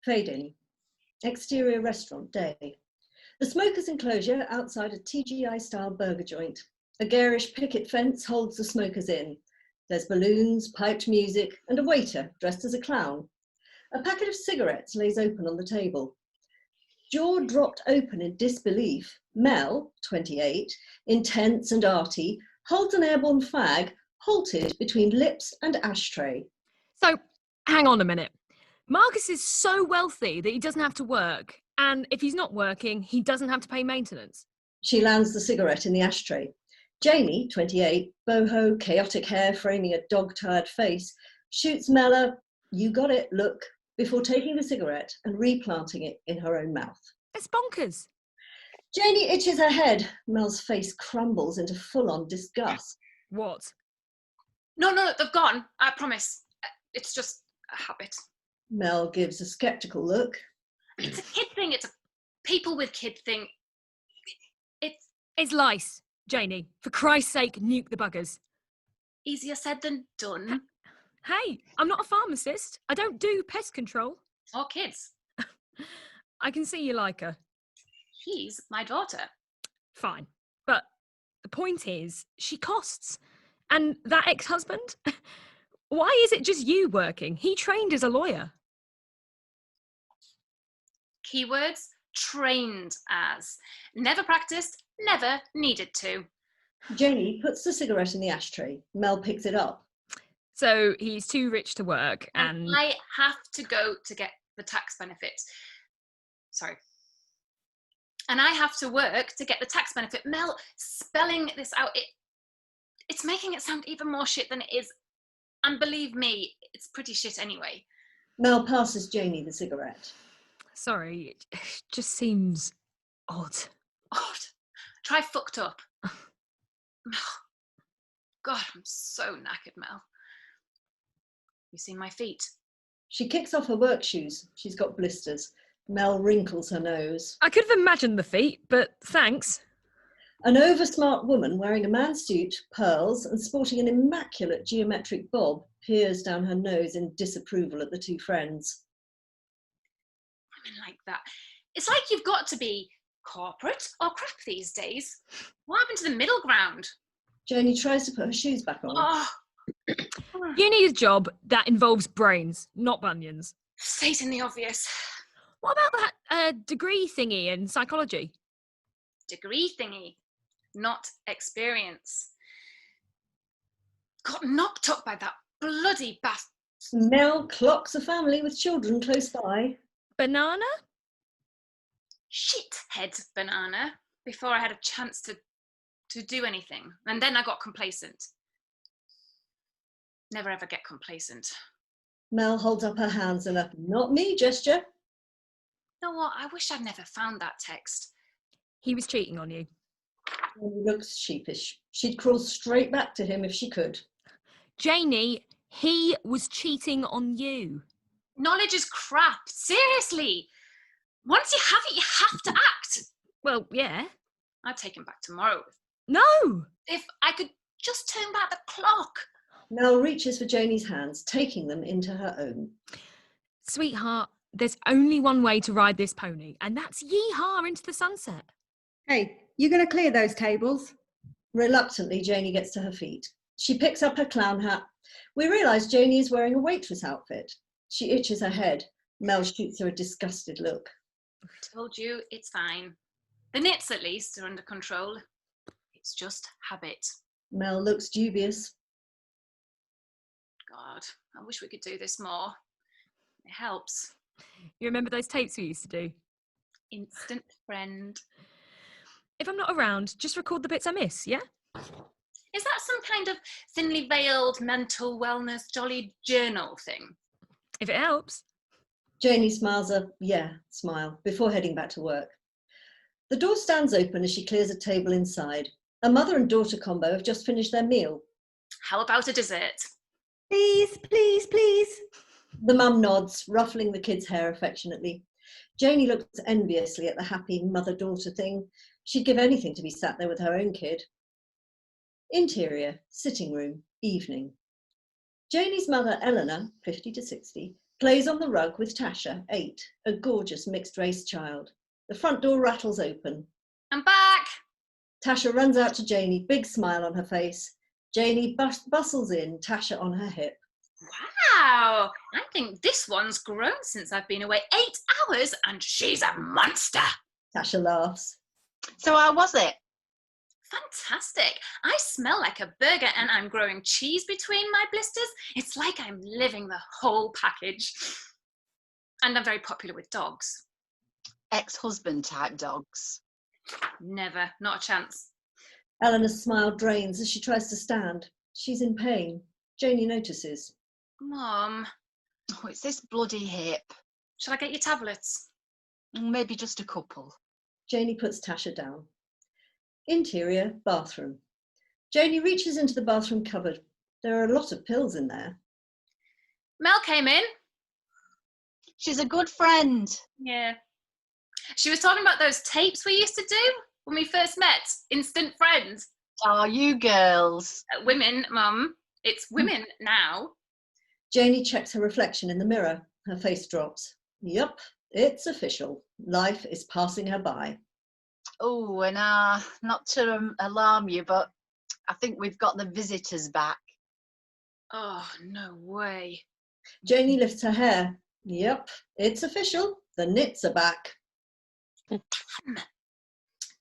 Fade-in. Exterior restaurant day. The smokers' enclosure outside a TGI-style burger joint. A garish picket fence holds the smokers in. There's balloons, piped music, and a waiter dressed as a clown. A packet of cigarettes lays open on the table. Jaw dropped open in disbelief, Mel, 28, intense and arty, holds an airborne fag, halted between lips and ashtray. So, hang on a minute. Marcus is so wealthy that he doesn't have to work, and if he's not working, he doesn't have to pay maintenance. She lands the cigarette in the ashtray. Janey, 28, boho, chaotic hair framing a dog-tired face, shoots Mel a, "You got it, look," before taking the cigarette and replanting it in her own mouth. It's bonkers. Janey itches her head. Mel's face crumbles into full-on disgust. What? No, they've gone. I promise. It's just a habit. Mel gives a sceptical look. It's a kid thing. It's a people with kid thing. It's lice, Janey. For Christ's sake, nuke the buggers. Easier said than done. Hey, I'm not a pharmacist. I don't do pest control. Or kids. I can see you like her. He's my daughter. Fine. But the point is, she costs. And that ex-husband? Why is it just you working? He trained as a lawyer. Keywords, trained as. Never practiced, never needed to. Janey puts the cigarette in the ashtray. Mel picks it up. So he's too rich to work and... I have to go to get the tax benefit. Sorry. And I have to work to get the tax benefit. Mel, spelling this out, it's making it sound even more shit than it is. And believe me, it's pretty shit anyway. Mel passes Janey the cigarette. Sorry, it just seems odd. Odd? Try fucked up. God, I'm so knackered, Mel. You seen my feet? She kicks off her work shoes. She's got blisters. Mel wrinkles her nose. I could have imagined the feet, but thanks. An over-smart woman wearing a man's suit, pearls, and sporting an immaculate geometric bob peers down her nose in disapproval at the two friends. Women like that. It's like you've got to be corporate or crap these days. What happened to the middle ground? Janey tries to put her shoes back on. Oh. You need a job that involves brains, not bunions. Stating the obvious. What about that degree thingy in psychology? Degree thingy, not experience. Got knocked up by that bloody bastard. Mel clocks a family with children close by. Banana? Shithead banana. Before I had a chance to do anything. And then I got complacent. Never ever get complacent. Mel holds up her hands in a "not me" gesture. You know what? I wish I'd never found that text. He was cheating on you. He looks sheepish. She'd crawl straight back to him if she could. Janey, he was cheating on you. Knowledge is crap. Seriously. Once you have it, you have to act. Well, yeah. I'd take him back tomorrow. No! If I could just turn back the clock. Mel reaches for Janey's hands, taking them into her own. Sweetheart, there's only one way to ride this pony, and that's yee-haw into the sunset. Hey, you going to clear those tables? Reluctantly, Janey gets to her feet. She picks up her clown hat. We realise Janey is wearing a waitress outfit. She itches her head. Mel shoots her a disgusted look. Told you, it's fine. The nits, at least, are under control. It's just habit. Mel looks dubious. God, I wish we could do this more. It helps. You remember those tapes we used to do? Instant friend. If I'm not around, just record the bits I miss, yeah? Is that some kind of thinly veiled mental wellness jolly journal thing? If it helps. Janey smiles a "yeah" smile before heading back to work. The door stands open as she clears a table inside. A mother and daughter combo have just finished their meal. How about a dessert? Please, please, please. The mum nods, ruffling the kid's hair affectionately. Janey looks enviously at the happy mother-daughter thing. She'd give anything to be sat there with her own kid. Interior, sitting room, evening. Janey's mother, Eleanor, 50 to 60, Plays on the rug with Tasha, 8, a gorgeous mixed-race child. The front door rattles open. I'm back. Tasha runs out to Janey, big smile on her face. Janey bustles in, Tasha on her hip. Wow, I think this one's grown since I've been away 8 hours and she's a monster. Tasha laughs. So how was it? Fantastic. I smell like a burger and I'm growing cheese between my blisters. It's like I'm living the whole package. And I'm very popular with dogs. Ex-husband type dogs. Never, not a chance. Eleanor's smile drains as she tries to stand. She's in pain. Janey notices. Mum, Oh, it's this bloody hip. shall I get you tablets? Maybe just a couple. Janey puts Tasha down. Interior, bathroom. Janey reaches into the bathroom cupboard. There are a lot of pills in there. Mel came in. She's a good friend. Yeah. She was talking about those tapes we used to do when we first met. Instant friends. Oh, you girls. Women, Mum. It's women now. Janey checks her reflection in the mirror. Her face drops. Yup, it's official. Life is passing her by. Oh, and not to alarm you, but I think we've got the visitors back. Oh, no way. Janey lifts her hair. Yup, it's official. The knits are back.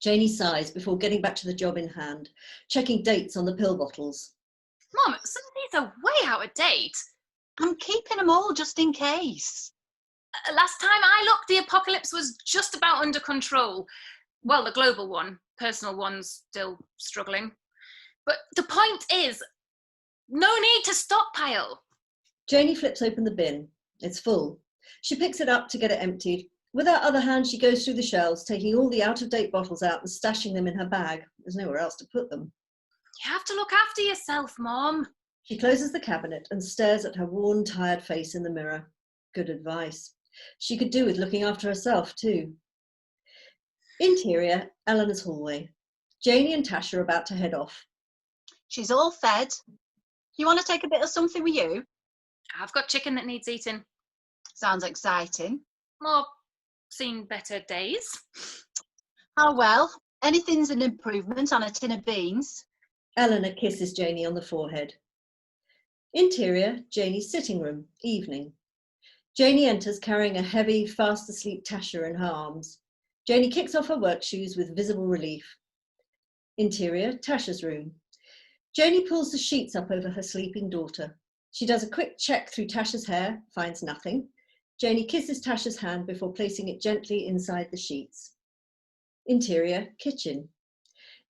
Janey sighs before getting back to the job in hand, checking dates on the pill bottles. Mum, some of these are way out of date. I'm keeping them all just in case. Last time I looked, the apocalypse was just about under control. Well, the global one. Personal one's still struggling. But the point is, no need to stockpile. Janey flips open the bin. It's full. She picks it up to get it emptied. With her other hand, she goes through the shelves, taking all the out-of-date bottles out and stashing them in her bag. There's nowhere else to put them. You have to look after yourself, Mum. She closes the cabinet and stares at her worn, tired face in the mirror. Good advice. She could do with looking after herself, too. Interior, Eleanor's hallway. Janey and Tasha are about to head off. She's all fed. You want to take a bit of something with you? I've got chicken that needs eating. Sounds exciting. More seen better days. Oh well, anything's an improvement on a tin of beans. Eleanor kisses Janey on the forehead. Interior, Janey's sitting room, evening. Janey enters carrying a heavy, fast-asleep Tasha in her arms. Janey kicks off her work shoes with visible relief. Interior, Tasha's room. Janey pulls the sheets up over her sleeping daughter. She does a quick check through Tasha's hair, finds nothing. Janey kisses Tasha's hand before placing it gently inside the sheets. Interior, kitchen.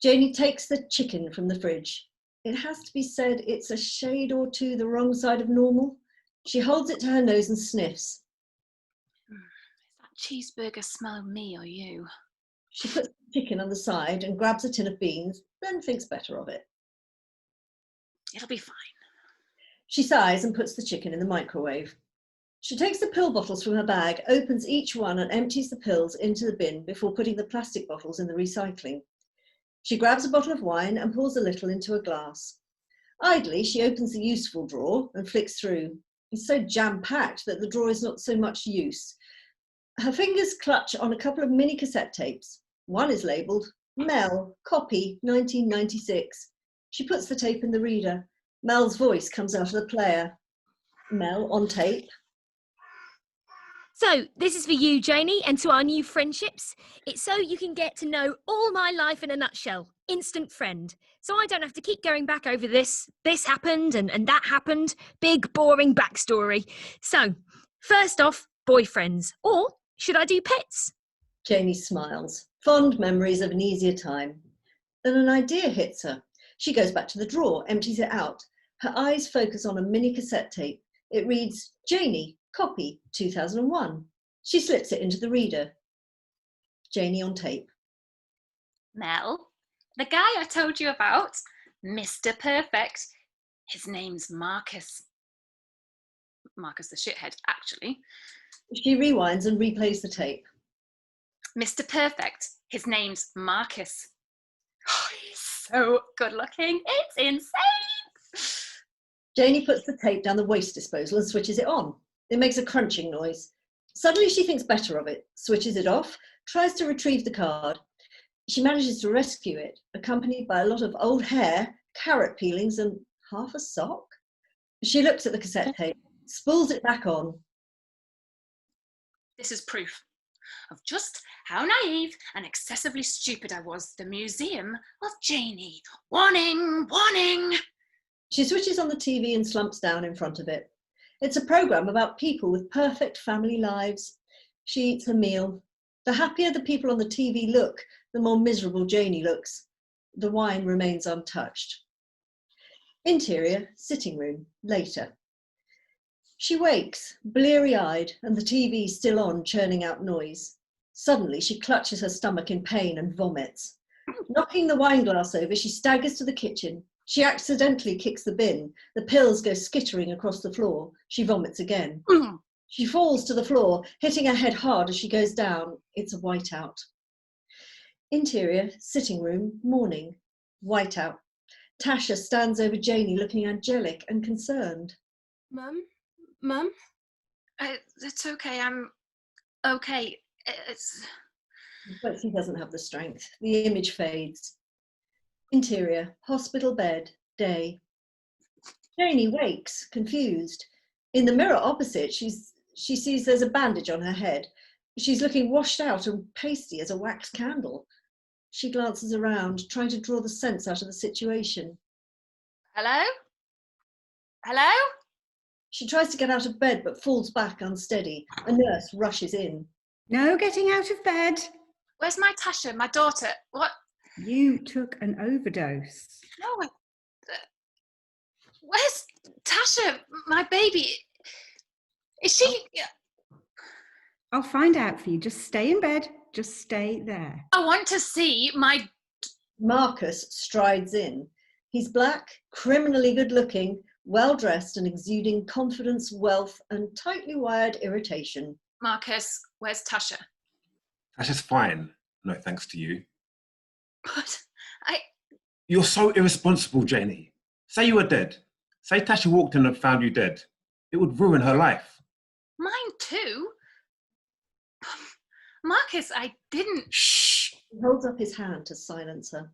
Janey takes the chicken from the fridge. It has to be said it's a shade or two the wrong side of normal. She holds it to her nose and sniffs. Is that cheeseburger smell me or you? She puts the chicken on the side and grabs a tin of beans, then thinks better of it. It'll be fine. She sighs and puts the chicken in the microwave. She takes the pill bottles from her bag, opens each one and empties the pills into the bin before putting the plastic bottles in the recycling. She grabs a bottle of wine and pours a little into a glass. Idly, she opens the useful drawer and flicks through. It's so jam-packed that the drawer is not so much use. Her fingers clutch on a couple of mini cassette tapes. One is labelled Mel, copy 1996. She puts the tape in the reader. Mel's voice comes out of the player. Mel on tape. So, this is for you, Janey, and to our new friendships. It's so you can get to know all my life in a nutshell. Instant friend. So I don't have to keep going back over this. This happened and that happened. Big, boring backstory. So, first off, boyfriends. Or should I do pets? Janey smiles. Fond memories of an easier time. Then an idea hits her. She goes back to the drawer, empties it out. Her eyes focus on a mini cassette tape. It reads, Janey, copy 2001. She slips it into the reader. Janey on tape. Mel, the guy I told you about, Mr. Perfect, his name's Marcus. Marcus the shithead, actually. She rewinds and replays the tape. Mr. Perfect, his name's Marcus. Oh, he's so good looking. It's insane. Janey puts the tape down the waste disposal and switches it on. It makes a crunching noise. Suddenly she thinks better of it, switches it off, tries to retrieve the card. She manages to rescue it, accompanied by a lot of old hair, carrot peelings, and half a sock. She looks at the cassette tape, spools it back on. This is proof of just how naive and excessively stupid I was. The Museum of Janey. Warning, warning! She switches on the TV and slumps down in front of it. It's a programme about people with perfect family lives. She eats her meal. The happier the people on the TV look, the more miserable Janey looks. The wine remains untouched. Interior, sitting room, later. She wakes, bleary-eyed, and the TV still on, churning out noise. Suddenly, she clutches her stomach in pain and vomits. Knocking the wine glass over, she staggers to the kitchen. She accidentally kicks the bin. The pills go skittering across the floor. She vomits again. She falls to the floor, hitting her head hard as she goes down. It's a whiteout. Interior, sitting room, morning. Whiteout. Tasha stands over Janey, looking angelic and concerned. Mum? Mum? It's okay, I'm okay. But she doesn't have the strength. The image fades. Interior, hospital bed, day. Janey wakes, confused. In the mirror opposite, she sees there's a bandage on her head. She's looking washed out and pasty as a wax candle. She glances around, trying to draw the sense out of the situation. Hello? Hello? She tries to get out of bed, but falls back unsteady. A nurse rushes in. No getting out of bed. Where's my Tasha, my daughter? What? You took an overdose. No, where's Tasha, my baby? Is she? I'll find out for you. Just stay in bed. Just stay there. I want to see my... Marcus strides in. He's black, criminally good-looking, well-dressed and exuding confidence, wealth, and tightly wired irritation. Marcus, where's Tasha? Tasha's fine. No thanks to you. But You're so irresponsible, Janey. Say you were dead. Say Tasha walked in and found you dead. It would ruin her life. Mine too? Marcus, I didn't... Shh! He holds up his hand to silence her.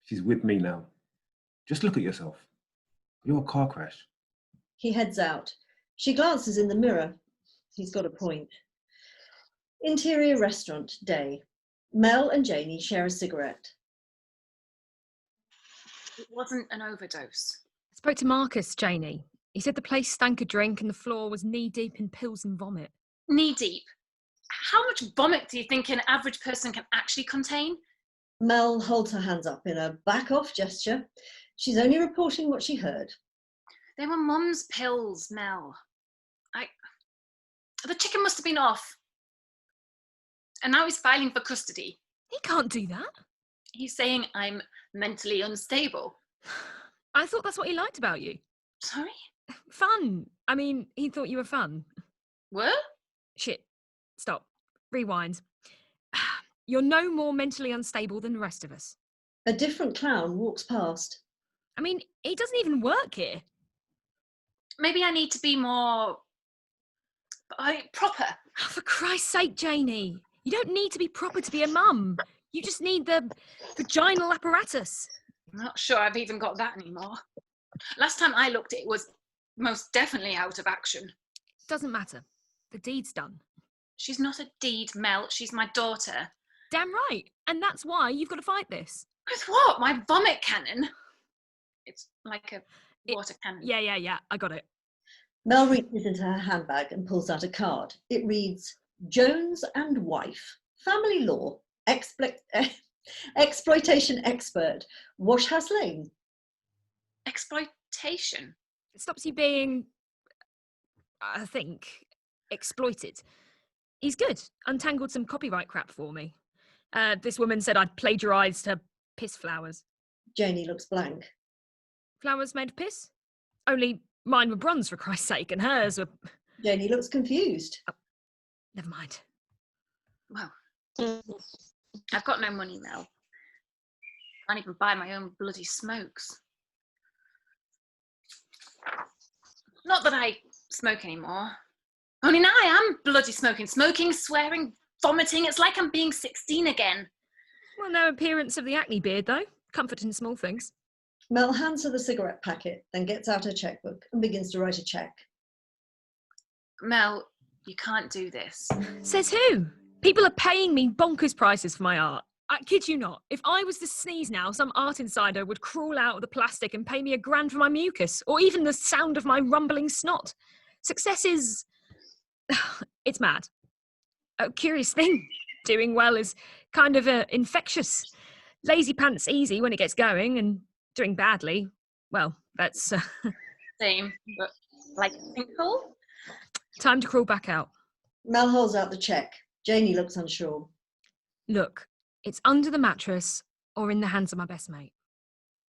She's with me now. Just look at yourself. You're a car crash. He heads out. She glances in the mirror. He's got a point. Interior restaurant, day. Mel and Janey share a cigarette. It wasn't an overdose. I spoke to Marcus, Janey. He said the place stank of drink and the floor was knee-deep in pills and vomit. Knee-deep. How much vomit do you think an average person can actually contain? Mel holds her hands up in a back-off gesture. She's only reporting what she heard. They were Mum's pills, Mel. The chicken must have been off. And now he's filing for custody. He can't do that. He's saying I'm mentally unstable. I thought that's what he liked about you. Sorry? Fun. I mean, he thought you were fun. What? Shit. Stop. Rewind. You're no more mentally unstable than the rest of us. A different clown walks past. I mean, he doesn't even work here. Maybe I need to be more... proper. Oh, for Christ's sake, Janey. You don't need to be proper to be a mum. You just need the vaginal apparatus. I'm not sure I've even got that anymore. Last time I looked, it was most definitely out of action. Doesn't matter. The deed's done. She's not a deed, Mel. She's my daughter. Damn right. And that's why you've got to fight this. With what? My vomit cannon? It's like a water cannon. Yeah. I got it. Mel reaches into her handbag and pulls out a card. It reads, Jones and wife, family law, exploitation expert, Washhouse Lane. Exploitation? It stops you being, I think, exploited. He's good. Untangled some copyright crap for me. This woman said I'd plagiarised her piss flowers. Janey looks blank. Flowers made of piss? Only mine were bronze, for Christ's sake, and hers were... Janey looks confused. Oh, never mind. Well, I've got no money, Mel. Can't even buy my own bloody smokes. Not that I smoke anymore. Only now I am bloody smoking, swearing, vomiting. It's like I'm being 16 again. Well, no appearance of the acne beard, though. Comfort in small things. Mel hands her the cigarette packet, then gets out her checkbook and begins to write a cheque. Mel, you can't do this. Says who? People are paying me bonkers prices for my art. I kid you not. If I was to sneeze now, some art insider would crawl out of the plastic and pay me $1,000 for my mucus, or even the sound of my rumbling snot. Success is... it's mad. A curious thing. Doing well is kind of infectious. Lazy pants easy when it gets going, and doing badly, well, that's... Same, but like a sinkhole? Time to crawl back out. Mel holds out the cheque. Janey looks unsure. Look, it's under the mattress or in the hands of my best mate.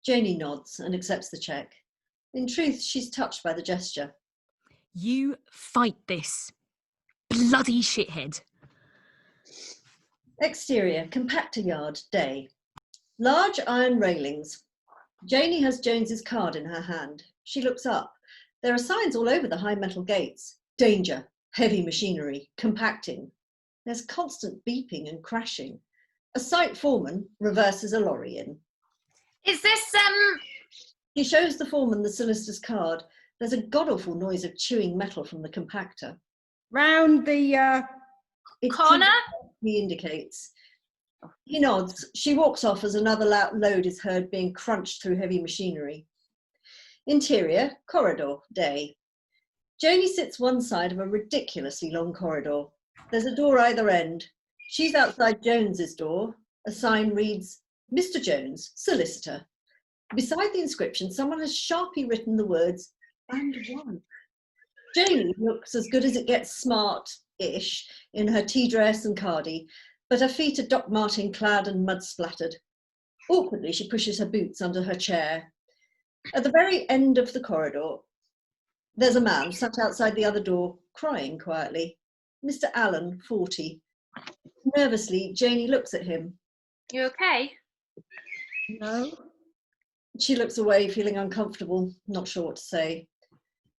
Janey nods and accepts the cheque. In truth, she's touched by the gesture. You fight this. Bloody shithead. Exterior, compactor yard, day. Large iron railings. Janey has Jones's card in her hand. She looks up. There are signs all over the high metal gates. Danger, heavy machinery, compacting. There's constant beeping and crashing. A site foreman reverses a lorry in. Is this, He shows the foreman the solicitor's card. There's a god-awful noise of chewing metal from the compactor. Round the... It's corner? He indicates. He nods. She walks off as another load is heard being crunched through heavy machinery. Interior, corridor, day. Janey sits one side of a ridiculously long corridor. There's a door either end. She's outside Jones's door. A sign reads, Mr. Jones, solicitor. Beside the inscription, someone has sharply written the words, and one. Janey looks as good as it gets smart-ish in her tea dress and cardi, but her feet are Doc Martin clad and mud-splattered. Awkwardly, she pushes her boots under her chair. At the very end of the corridor, there's a man sat outside the other door, crying quietly. Mr. Allen, 40. Nervously, Janey looks at him. You okay? No. She looks away, feeling uncomfortable, not sure what to say.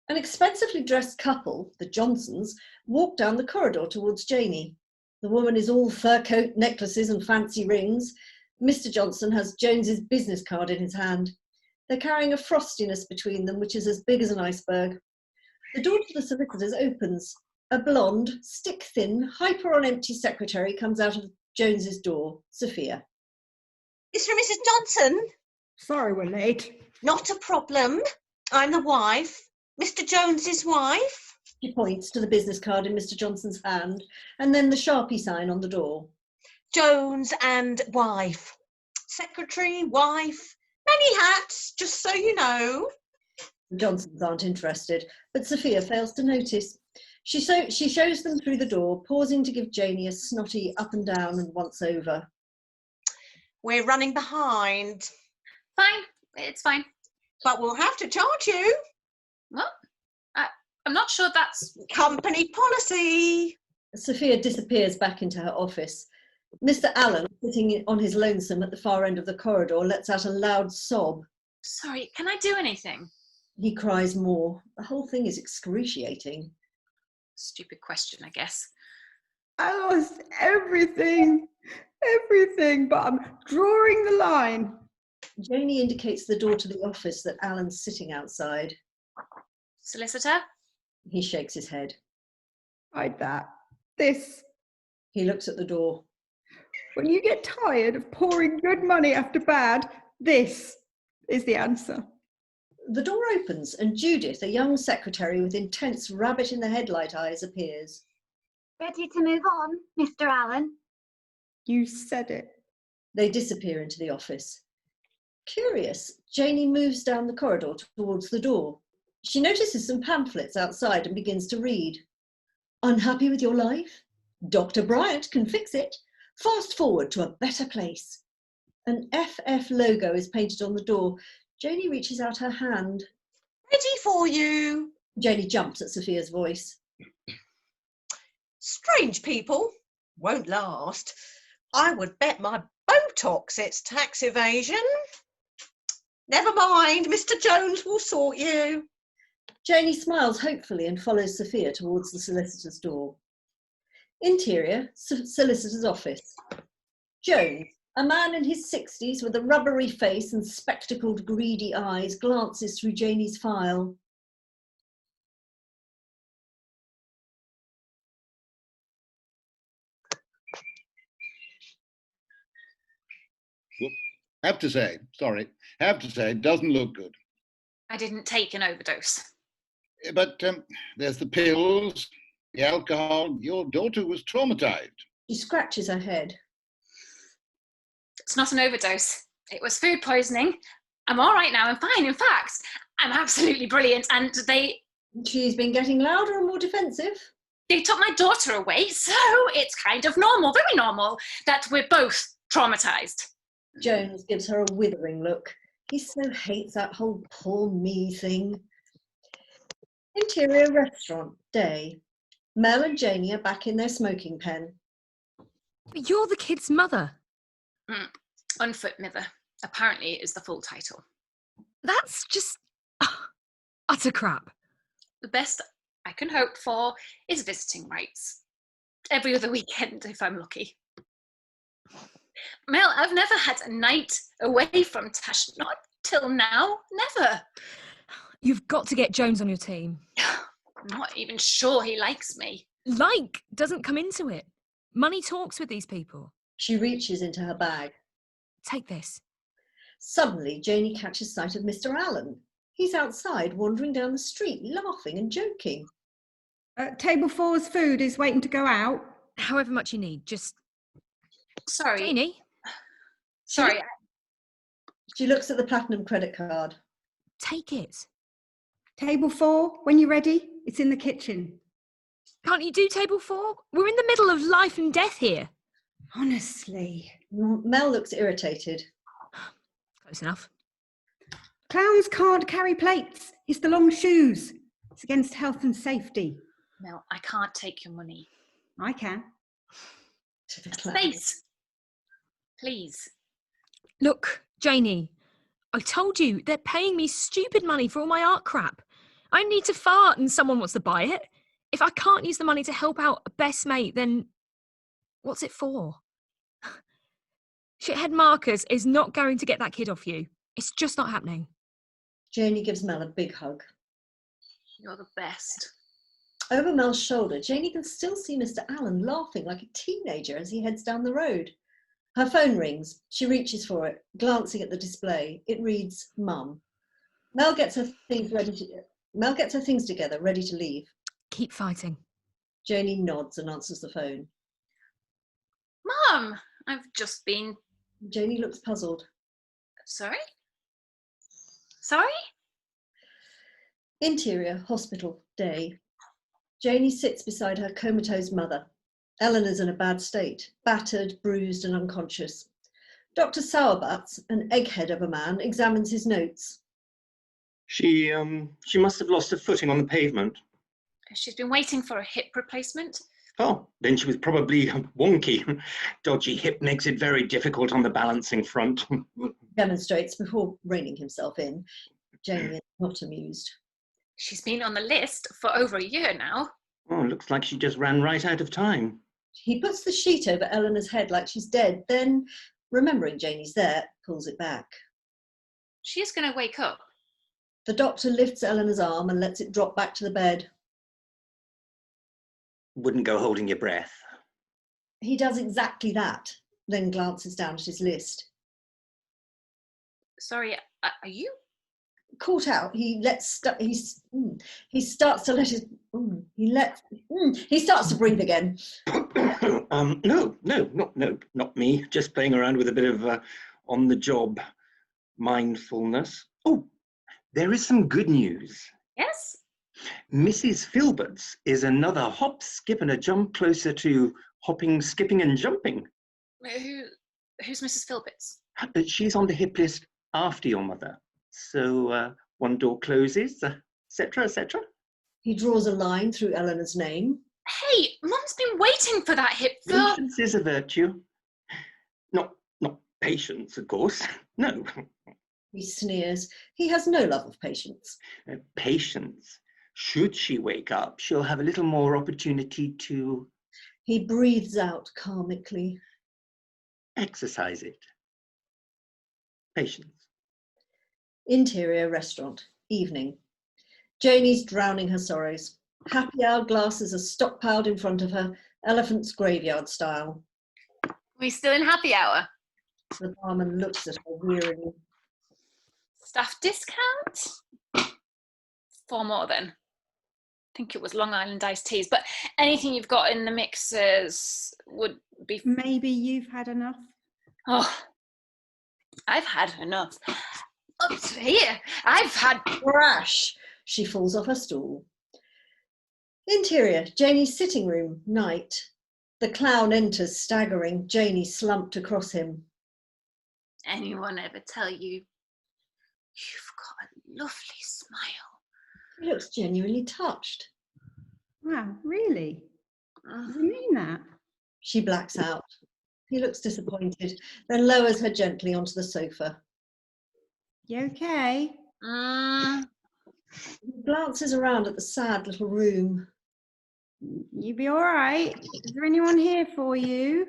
An expensively dressed couple, the Johnsons, walk down the corridor towards Janey. The woman is all fur coat, necklaces and fancy rings. Mr. Johnson has Jones's business card in his hand. They're carrying a frostiness between them, which is as big as an iceberg. The door to the solicitors opens. A blonde, stick-thin, hyper-on-empty secretary comes out of Jones's door, Sophia. It's from Mrs. Johnson. Sorry we're late. Not a problem. I'm the wife. Mr. Jones's wife. She points to the business card in Mr. Johnson's hand, and then the Sharpie sign on the door. Jones and wife. Secretary, wife, many hats, just so you know. The Johnsons aren't interested, but Sophia fails to notice. She shows them through the door, pausing to give Janey a snotty up and down and once over. We're running behind. Fine, it's fine. But we'll have to charge you. What? I'm not sure that's... Company policy. Sophia disappears back into her office. Mr. Allen, sitting on his lonesome at the far end of the corridor, lets out a loud sob. Sorry, can I do anything? He cries more. The whole thing is excruciating. Stupid question, I guess. I lost everything, but I'm drawing the line. Janey indicates the door to the office that Alan's sitting outside. Solicitor? He shakes his head. Hide that. This. He looks at the door. When you get tired of pouring good money after bad, this is the answer. The door opens and Judith, a young secretary with intense rabbit in the headlight eyes, appears. Ready to move on, Mr. Allen? You said it. They disappear into the office. Curious, Janey moves down the corridor towards the door. She notices some pamphlets outside and begins to read. Unhappy with your life? Dr. Bryant can fix it. Fast forward to a better place. An FF logo is painted on the door. Janey reaches out her hand. Ready for you. Janey jumps at Sophia's voice. Strange people. Won't last. I would bet my Botox it's tax evasion. Never mind, Mr. Jones will sort you. Janey smiles hopefully and follows Sophia towards the solicitor's door. Interior, solicitor's office. Jones, a man in his 60s with a rubbery face and spectacled greedy eyes, glances through Janey's file. Have to say, it doesn't look good. I didn't take an overdose. But there's the pills, the alcohol. Your daughter was traumatized. She scratches her head. It's not an overdose. It was food poisoning. I'm all right now. I'm fine. In fact, I'm absolutely brilliant. And She's been getting louder and more defensive. They took my daughter away, so it's kind of normal, very normal, that we're both traumatized. Jones gives her a withering look. He so hates that whole poor me thing. Interior restaurant, day. Mel and Janey are back in their smoking pen. But you're the kid's mother. Unfit mither, apparently is the full title. That's just utter crap. The best I can hope for is visiting rights. Every other weekend, if I'm lucky. Mel, I've never had a night away from Tash, not till now, never. You've got to get Jones on your team. I'm not even sure he likes me. Like doesn't come into it. Money talks with these people. She reaches into her bag. Take this. Suddenly, Janey catches sight of Mr. Allen. He's outside, wandering down the street, laughing and joking. Table 4's food is waiting to go out. However much you need, just... Sorry. Janey? Sorry. She looks at the platinum credit card. Take it. Table 4, when you're ready, it's in the kitchen. Can't you do table 4? We're in the middle of life and death here. Honestly. Mel looks irritated. Close enough. Clowns can't carry plates. It's the long shoes. It's against health and safety. Mel, I can't take your money. I can. Space. Please. Look, Janey, I told you they're paying me stupid money for all my art crap. I need to fart and someone wants to buy it. If I can't use the money to help out a best mate, then what's it for? Shithead Marcus is not going to get that kid off you. It's just not happening. Janey gives Mel a big hug. You're the best. Over Mel's shoulder, Janey can still see Mr. Allen laughing like a teenager as he heads down the road. Her phone rings. She reaches for it, glancing at the display. It reads, Mum. Mel gets her things together, ready to leave. Keep fighting. Janey nods and answers the phone. Mum, I've just been... Janey looks puzzled. Sorry? Sorry? Interior, hospital, day. Janey sits beside her comatose mother. Eleanor's in a bad state, battered, bruised and unconscious. Dr. Sauerbutz, an egghead of a man, examines his notes. She must have lost her footing on the pavement. She's been waiting for a hip replacement. Oh, then she was probably wonky. Dodgy hip makes it very difficult on the balancing front. Demonstrates before reining himself in. Janey is not amused. She's been on the list for over a year now. Oh, looks like she just ran right out of time. He puts the sheet over Eleanor's head like she's dead, then, remembering Janey's there, pulls it back. She is going to wake up. The doctor lifts Eleanor's arm and lets it drop back to the bed. Wouldn't go holding your breath. He does exactly that, then glances down at his list. Sorry, are you? Caught out, he starts to breathe again. No, not me. Just playing around with a bit of on-the-job mindfulness. Oh, there is some good news. Yes? Mrs. Filberts is another hop, skip and a jump closer to hopping, skipping and jumping. Who's Mrs. Filberts? She's on the hip list after your mother. So one door closes, etc., etc. He draws a line through Eleanor's name. Hey, Mum's been waiting for that hip for... Patience is a virtue. Not patience, of course. No. He sneers. He has no love of patience. Patience. Should she wake up, she'll have a little more opportunity to He breathes out karmically. exercise it. Patience. Interior restaurant, evening. Janey's drowning her sorrows. Happy hour glasses are stockpiled in front of her, elephant's graveyard style. We still in happy hour? The barman looks at her wearily. Staff discount? 4 more then. I think it was Long Island iced teas, but anything you've got in the mixers would be... Maybe you've had enough. Oh, I've had enough. Up to here, I've had... Crash! She falls off her stool. Interior, Janey's sitting room, night. The clown enters, staggering, Janey slumped across him. Anyone ever tell you you've got a lovely smile? He looks genuinely touched. Wow, really? Do you mean that? She blacks out. He looks disappointed, then lowers her gently onto the sofa. You okay? He glances around at the sad little room. You be all right? Is there anyone here for you?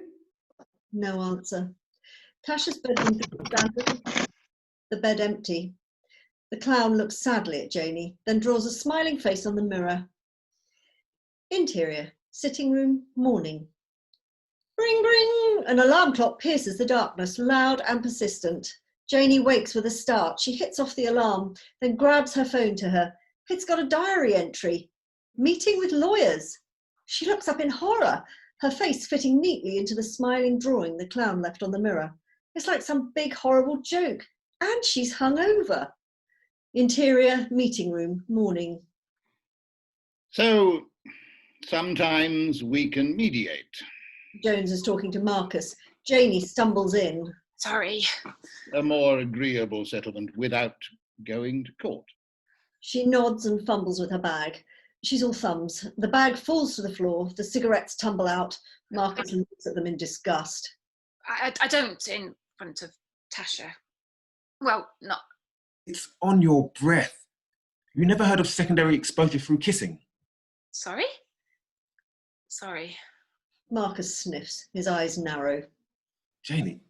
No answer. Tasha's bedroom standing, the bed empty. The clown looks sadly at Janey, then draws a smiling face on the mirror. Interior, sitting room, morning. Ring, ring! An alarm clock pierces the darkness, loud and persistent. Janey wakes with a start. She hits off the alarm, then grabs her phone to her. It's got a diary entry. Meeting with lawyers. She looks up in horror, her face fitting neatly into the smiling drawing the clown left on the mirror. It's like some big horrible joke, and she's hungover. Interior, meeting room, morning. So, sometimes we can mediate. Jones is talking to Marcus. Janey stumbles in. Sorry. A more agreeable settlement without going to court. She nods and fumbles with her bag. She's all thumbs. The bag falls to the floor. The cigarettes tumble out. Marcus looks at them in disgust. I don't in front of Tasha. Well, not... It's on your breath. You never heard of secondary exposure through kissing? Sorry? Sorry. Marcus sniffs. His eyes narrow. Janey,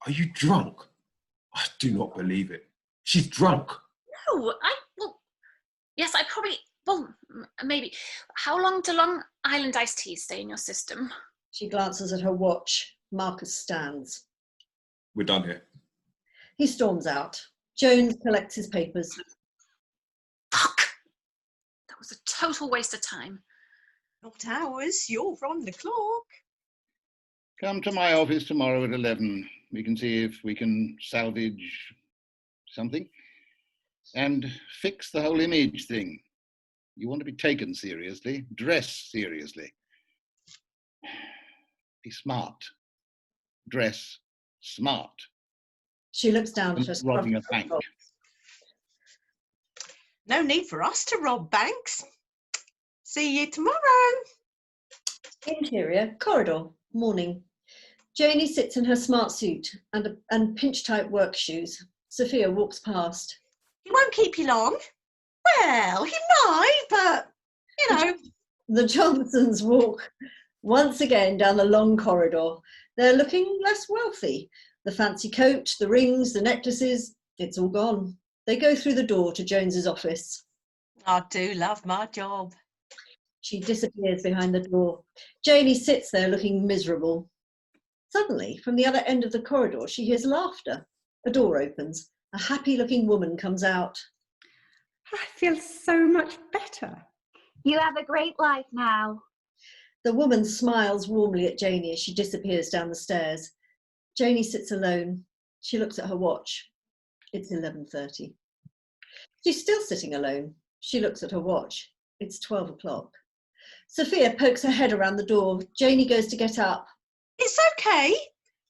are you drunk? I do not believe it. She's drunk. No, yes, I probably... Well, maybe. How long do Long Island iced teas stay in your system? She glances at her watch. Marcus stands. We're done here. He storms out. Jones collects his papers. Fuck! That was a total waste of time. Not ours, you're on the clock. Come to my office tomorrow at 11. We can see if we can salvage something and fix the whole image thing. You want to be taken seriously, dress seriously. Be smart. Dress smart. She looks down at her robbing a bank. No need for us to rob banks. See you tomorrow. Interior, corridor, morning. Janey sits in her smart suit and pinch-tight work shoes. Sophia walks past. He won't keep you long. Well, he might, but, you know. The Johnsons walk once again down the long corridor. They're looking less wealthy. The fancy coat, the rings, the necklaces, it's all gone. They go through the door to Jones's office. I do love my job. She disappears behind the door. Janey sits there looking miserable. Suddenly, from the other end of the corridor, she hears laughter. A door opens. A happy-looking woman comes out. I feel so much better. You have a great life now. The woman smiles warmly at Janey as she disappears down the stairs. Janey sits alone. She looks at her watch. It's 11:30. She's still sitting alone. She looks at her watch. It's 12 o'clock. Sophia pokes her head around the door. Janey goes to get up. It's okay.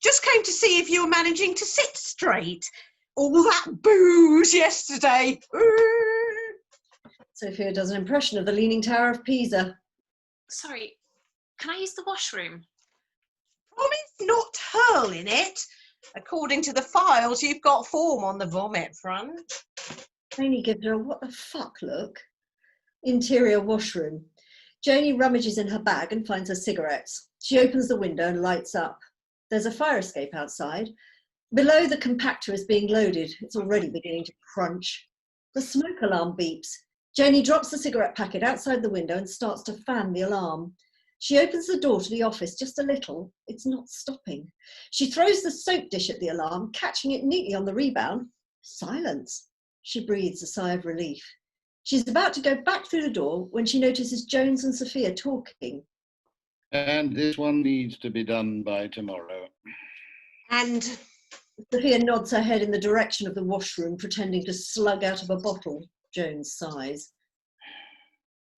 Just came to see if you were managing to sit straight. All that booze yesterday. Sophia does an impression of the Leaning Tower of Pisa. Sorry, can I use the washroom? Promise not hurl in it. According to the files, you've got form on the vomit front. Janey gives her a what the fuck look. Interior washroom. Janey rummages in her bag and finds her cigarettes. She opens the window and lights up. There's a fire escape outside. Below, the compactor is being loaded. It's already beginning to crunch. The smoke alarm beeps. Janey drops the cigarette packet outside the window and starts to fan the alarm. She opens the door to the office just a little. It's not stopping. She throws the soap dish at the alarm, catching it neatly on the rebound. Silence. She breathes a sigh of relief. She's about to go back through the door when she notices Jones and Sophia talking. And this one needs to be done by tomorrow. And Sophia nods her head in the direction of the washroom, pretending to slug out of a bottle. Jones sighs.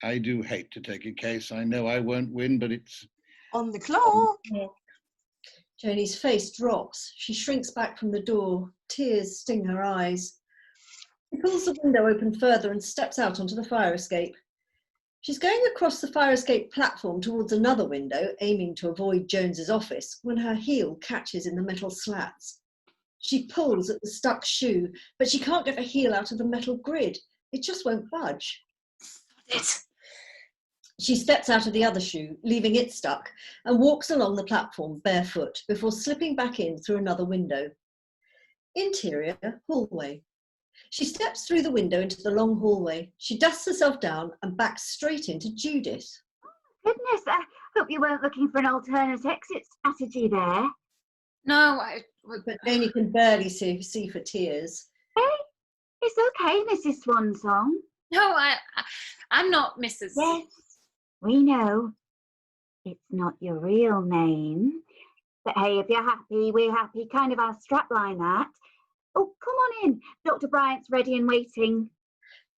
I do hate to take a case. I know I won't win, but it's... on the clock. Janey's face drops. She shrinks back from the door. Tears sting her eyes. She pulls the window open further and steps out onto the fire escape. She's going across the fire escape platform towards another window, aiming to avoid Jones's office, when her heel catches in the metal slats. She pulls at the stuck shoe, but she can't get the heel out of the metal grid. It just won't budge. She steps out of the other shoe, leaving it stuck, and walks along the platform barefoot before slipping back in through another window. Interior hallway. She steps through the window into the long hallway. She dusts herself down and backs straight into Judith. Goodness, I hope you weren't looking for an alternate exit strategy there. No, But Janey can barely see for tears. Hey, it's okay, Mrs. Swansong. No, I'm not Mrs. Yes, we know. It's not your real name. But hey, if you're happy, we're happy. Kind of our strapline, that. Oh, come on in. Dr. Bryant's ready and waiting.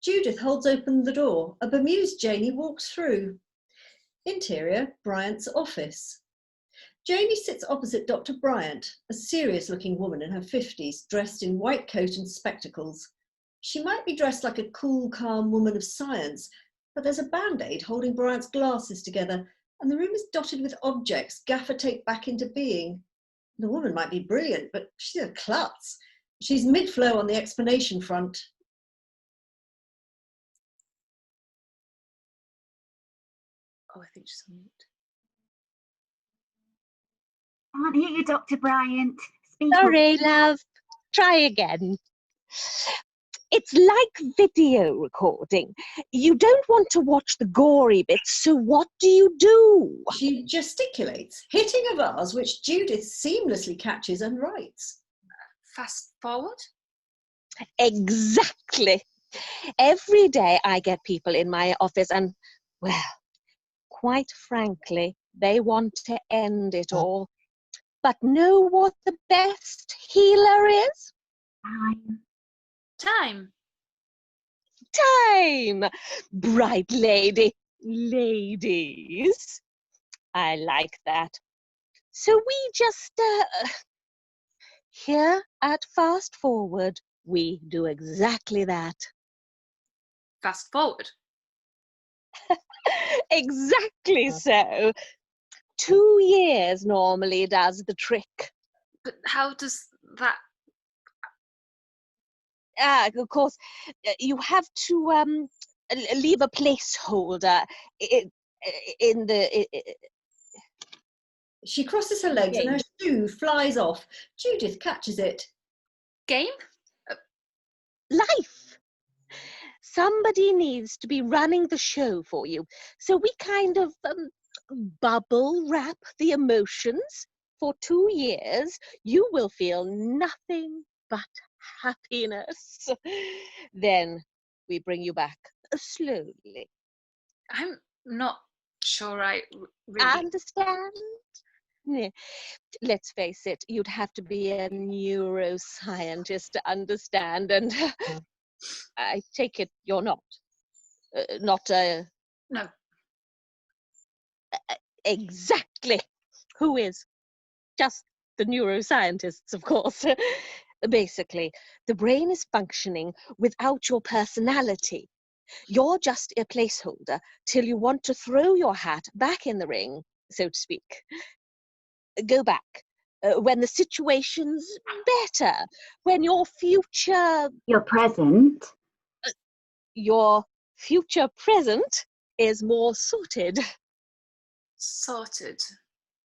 Judith holds open the door. A bemused Janey walks through. Interior, Bryant's office. Janey sits opposite Dr. Bryant, a serious-looking woman in her 50s, dressed in white coat and spectacles. She might be dressed like a cool, calm woman of science, but there's a band-aid holding Bryant's glasses together, and the room is dotted with objects gaffer taped back into being. The woman might be brilliant, but she's a klutz. She's mid-flow on the explanation front. Oh, I think she's on mute. Can't hear you, Dr. Bryant. Speak Sorry, up. love. Try again. It's like video recording. You don't want to watch the gory bits, so what do? She gesticulates, hitting a vase which Judith seamlessly catches and writes. Fast forward? Exactly. Every day I get people in my office and, well, quite frankly, they want to end it all. But know what the best healer is? Time. Time. Bright lady. Ladies. I like that. So we just, here at Fast Forward, we do exactly that. Fast forward? Exactly so. 2 years normally does the trick. But how does that... Of course, you have to leave a placeholder in the... She crosses her legs and her shoe flies off. Judith catches it. Game? Life. Somebody needs to be running the show for you. So we kind of bubble wrap the emotions. For 2 years, you will feel nothing but happiness. Then we bring you back slowly. I'm not sure I really... Understand? Let's face it, you'd have to be a neuroscientist to understand, and I take it you're not. Not a... No. Exactly. Who is? Just the neuroscientists, of course. Basically, the brain is functioning without your personality. You're just a placeholder till you want to throw your hat back in the ring, so to speak. Go back. when the situation's better, when your future present is more sorted. Sorted.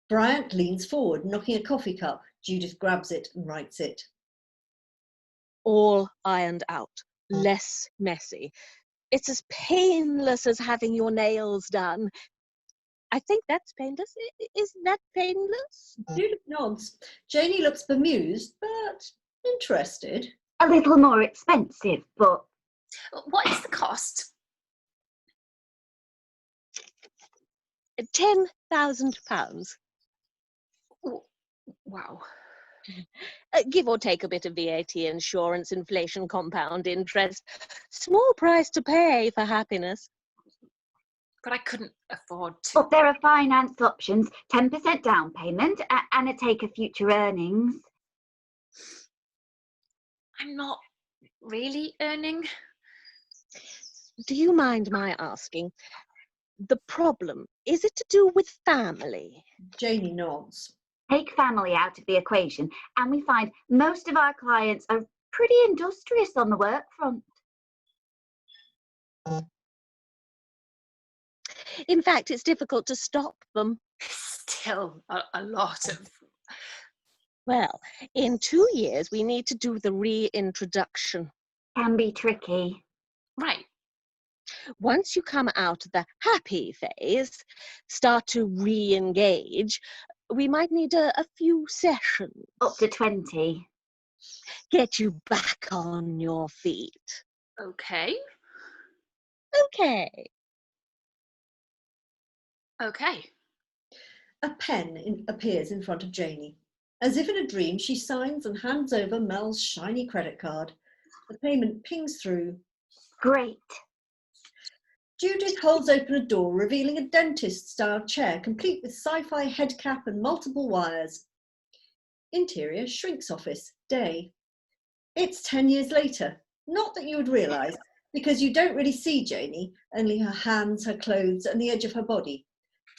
Bryant leans forward, knocking a coffee cup. Judith grabs it and writes it. All ironed out, less messy. It's as painless as having your nails done. I think that's painless. Isn't that painless? Judith nods. Janey looks bemused, but interested. A little more expensive, but... What is the cost? £10,000. Wow. Give or take a bit of VAT, insurance, inflation, compound interest. Small price to pay for happiness. But I couldn't afford to. But there are finance options, 10% down payment and a take of future earnings. I'm not really earning. Do you mind my asking? The problem, is it to do with family? Janey nods. Take family out of the equation and we find most of our clients are pretty industrious on the work front. In fact, it's difficult to stop them. Still a lot of... Well, in 2 years, we need to do the reintroduction. Can be tricky. Right. Once you come out of the happy phase, start to re-engage, we might need a few sessions. Up to 20. Get you back on your feet. Okay. Okay. Okay. A pen appears in front of Janey. As if in a dream, she signs and hands over Mel's shiny credit card. The payment pings through. Great. Judith holds open a door, revealing a dentist-style chair, complete with sci-fi head cap and multiple wires. Interior, shrink's office, day. It's 10 years later. Not that you would realise, because you don't really see Janey, only her hands, her clothes, and the edge of her body.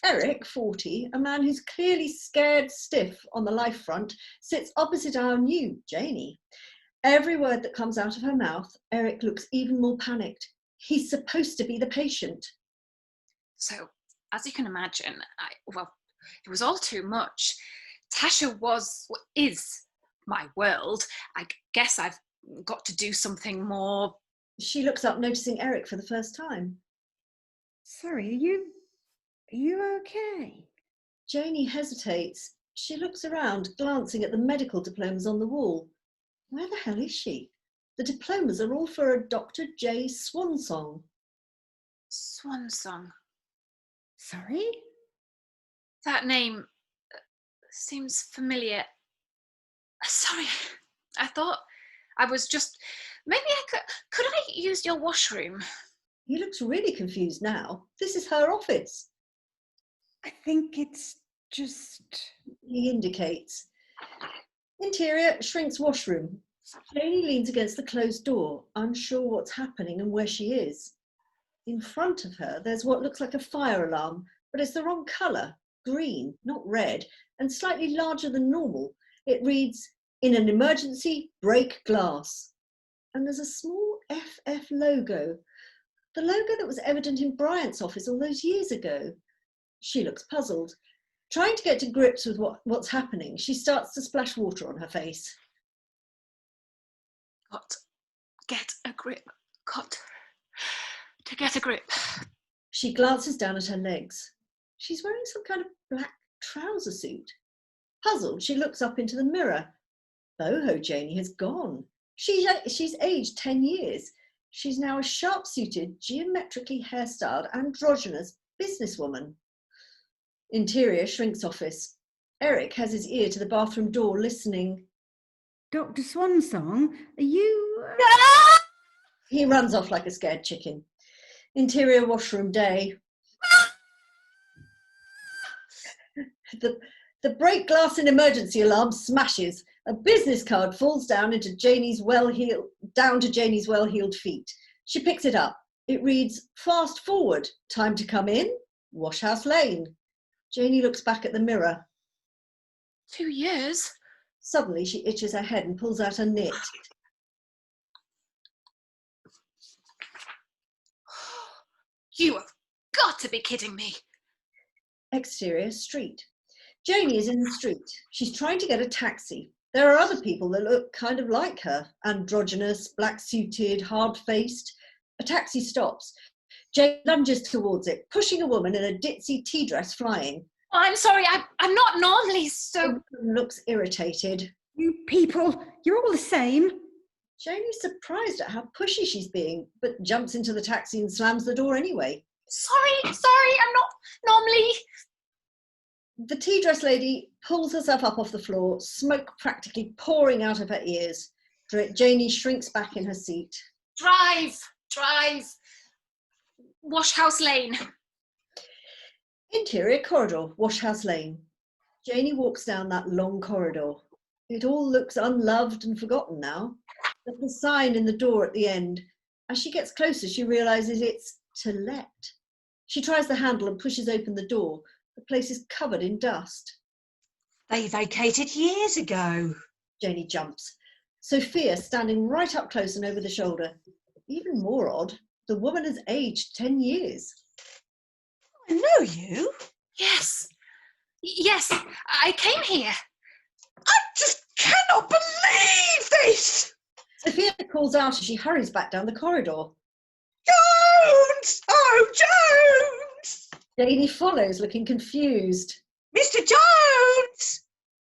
Eric, 40, a man who's clearly scared stiff on the life front, sits opposite our new Janey. Every word that comes out of her mouth, Eric looks even more panicked. He's supposed to be the patient. So, as you can imagine, it was all too much. Tasha is my world. I guess I've got to do something more. She looks up, noticing Eric for the first time. Sorry, are you okay? Janey hesitates. She looks around, glancing at the medical diplomas on the wall. Where the hell is she? The diplomas are all for a Dr. J. Swansong. Swansong. Sorry? That name seems familiar. Sorry, I thought I was just... Maybe could I use your washroom? He looks really confused now. This is her office. I think it's just... He indicates. Interior, shrink's washroom. Janey leans against the closed door, unsure what's happening and where she is. In front of her, there's what looks like a fire alarm, but it's the wrong colour, green, not red, and slightly larger than normal. It reads, "In an emergency, break glass." And there's a small FF logo, the logo that was evident in Bryant's office all those years ago. She looks puzzled. Trying to get to grips with what's happening, she starts to splash water on her face. Get a grip. Got to get a grip. She glances down at her legs. She's wearing some kind of black trouser suit. Puzzled, she looks up into the mirror. Boho Janey has gone. She's aged 10 years. She's now a sharp-suited, geometrically hairstyled, androgynous businesswoman. Interior, shrink's office. Eric has his ear to the bathroom door, listening. Dr. Swansong, are you... He runs off like a scared chicken. Interior, washroom, day. The break glass and emergency alarm smashes. A business card falls down into Janey's well-heeled feet. She picks it up. It reads, "Fast forward. Time to come in. Washhouse Lane." Janey looks back at the mirror. 2 years? Suddenly she itches her head and pulls out a knit. You have got to be kidding me. Exterior street. Janey is in the street. She's trying to get a taxi. There are other people that look kind of like her. Androgynous, black-suited, hard-faced. A taxi stops. Jane lunges towards it, pushing a woman in a ditzy tea dress flying. Oh, I'm sorry, I'm not normally so... The woman looks irritated. You people, you're all the same. Janey's surprised at how pushy she's being, but jumps into the taxi and slams the door anyway. Sorry, I'm not normally... The tea dress lady pulls herself up off the floor, smoke practically pouring out of her ears. Janey shrinks back in her seat. Drive! Washhouse Lane. Interior corridor, Washhouse Lane. Janey walks down that long corridor. It all looks unloved and forgotten now. There's a sign in the door at the end. As she gets closer, she realises it's to let. She tries the handle and pushes open the door. The place is covered in dust. They vacated years ago. Janey jumps. Sophia standing right up close and over the shoulder. Even more odd, the woman has aged 10 years. I know you. Yes, I came here. I just cannot believe this. Sophia calls out as she hurries back down the corridor. Jones! Oh, Jones! Janey follows, looking confused. Mr. Jones!